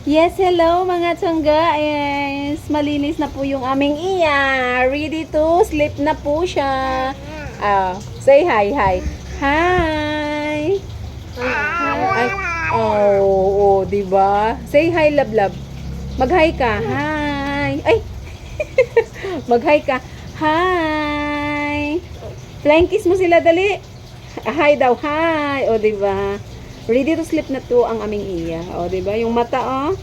Yes, hello mga tsangga. Yes, malinis na po yung aming iya. Ready to sleep na po siya. Say hi, hi. Hi. Ay, oh, diba? Say hi, love, love. Mag-hi ka. Hi. Ay. Mag-hi ka. Hi. Flying kiss mo sila, dali. Hi daw, hi. O, diba? Ready to sleep na to ang aming iya. O, diba? Yung mata, oh.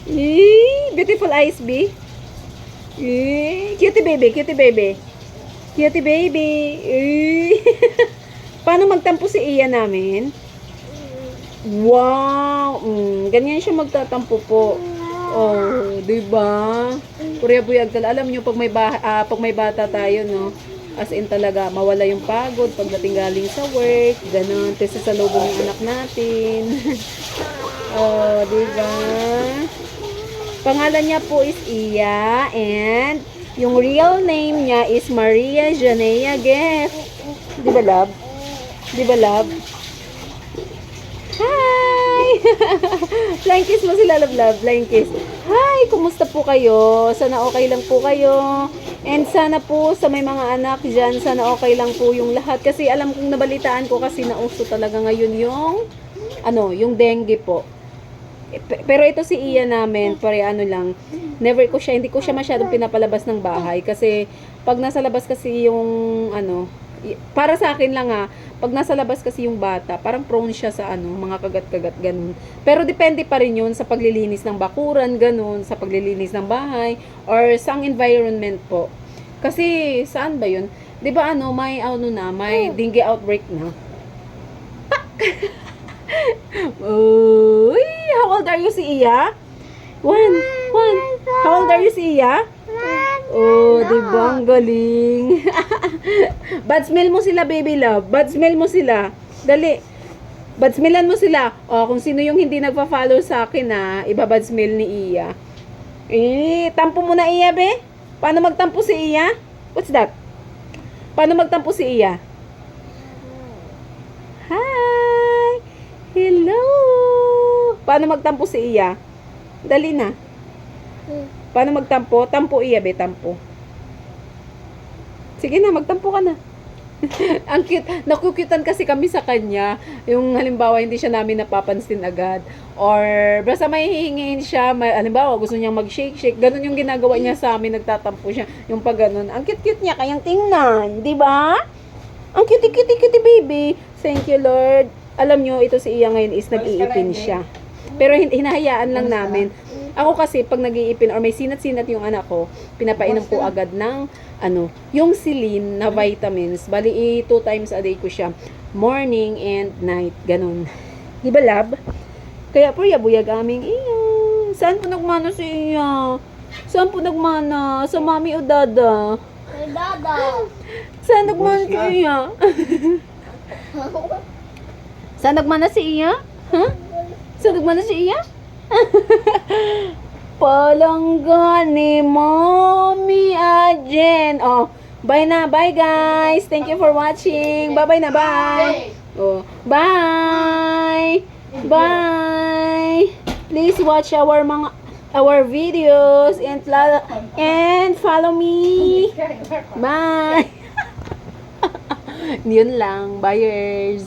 Eee, beautiful eyes, B. Eee, cutie baby, cutie baby. Cutie baby. Eee. Paano magtampo si iya namin? Wow! Ganyan siya magtatampo po. Oh, diba? Kurya buyag tala. Alam nyo, pag may bata tayo, no? As in talaga, mawala yung pagod pagdating galing sa work, ganun, kasi sa lubong yung anak natin. Oh, diba? Pangalan niya po is Iya, and yung real name niya is Maria Janea Gef. Diba, love? Diba, love? Hi! Flying kiss mo sila, love, love. Flying kiss. Hi! Kumusta po kayo? Sana okay lang po kayo. And sana po sa may mga anak dyan, sana okay lang po yung lahat. Kasi alam kong nabalitaan ko kasi nauso talaga ngayon yung, yung dengue po. Pero ito si Iya namin, lang, hindi ko siya masyadong pinapalabas ng bahay. Kasi pag nasa labas kasi yung, para sa akin lang pag nasa labas kasi yung bata, parang prone siya sa mga kagat-kagat, ganun. Pero depende pa rin yun sa paglilinis ng bakuran, ganun, sa paglilinis ng bahay, or sa environment po. Kasi, saan ba yun? Di ba may dengue outbreak na. Uy, how old are you si Iya? One. How old are you si Iya? Oh, diba? Ang galing. Bad smell mo sila, baby love. Bad smell mo sila. Dali. Bad smellan mo sila. Oh, kung sino yung hindi nagpa-follow sa akin ibabad smell ni Iya. Tampo mo na Iya, be. Paano magtampo si Iya? What's that? Paano magtampo si Iya? Hi. Hello. Paano magtampo si Iya? Dali na. Paano magtampo? Tampo Iya, be, tampo. Sige na, magtampo ka na. Ang cute. Nakukutan kasi kami sa kanya. Yung halimbawa, hindi siya namin napapansin agad. Or, basta may hihingin siya. Halimbawa, gusto niyang mag-shake-shake. Ganun yung ginagawa niya sa amin. Nagtatampo siya. Yung pag ganun. Ang cute-cute niya. Kayang tingnan. Diba? Ang cute-cute baby. Thank you, Lord. Alam nyo, ito si Iya ngayon is nag-iipin siya. Pero hinahayaan lang namin. Ako kasi, pag nag-iipin or may sinat-sinat yung anak ko, pinapainom ko agad ng, yung Celine na vitamins. Bali, 2 times a day ko siya. Morning and night. Ganun. Di ba, love? Kaya po, yabuyag aming Iya. Saan po nagmana si Iya? Saan po nagmana? Sa mami o dada? Kay Dada. Saan nagmana si Iya? Saan nagmana si Iya? Huh? Saan nagmana si Iya? Palangga ni Mommy Ajen. Oh, bye na. Bye, guys. Thank you for watching. Bye-bye na. Bye. Oh, bye. Bye. Please watch our videos and follow me. Bye. Yun lang. Buyers.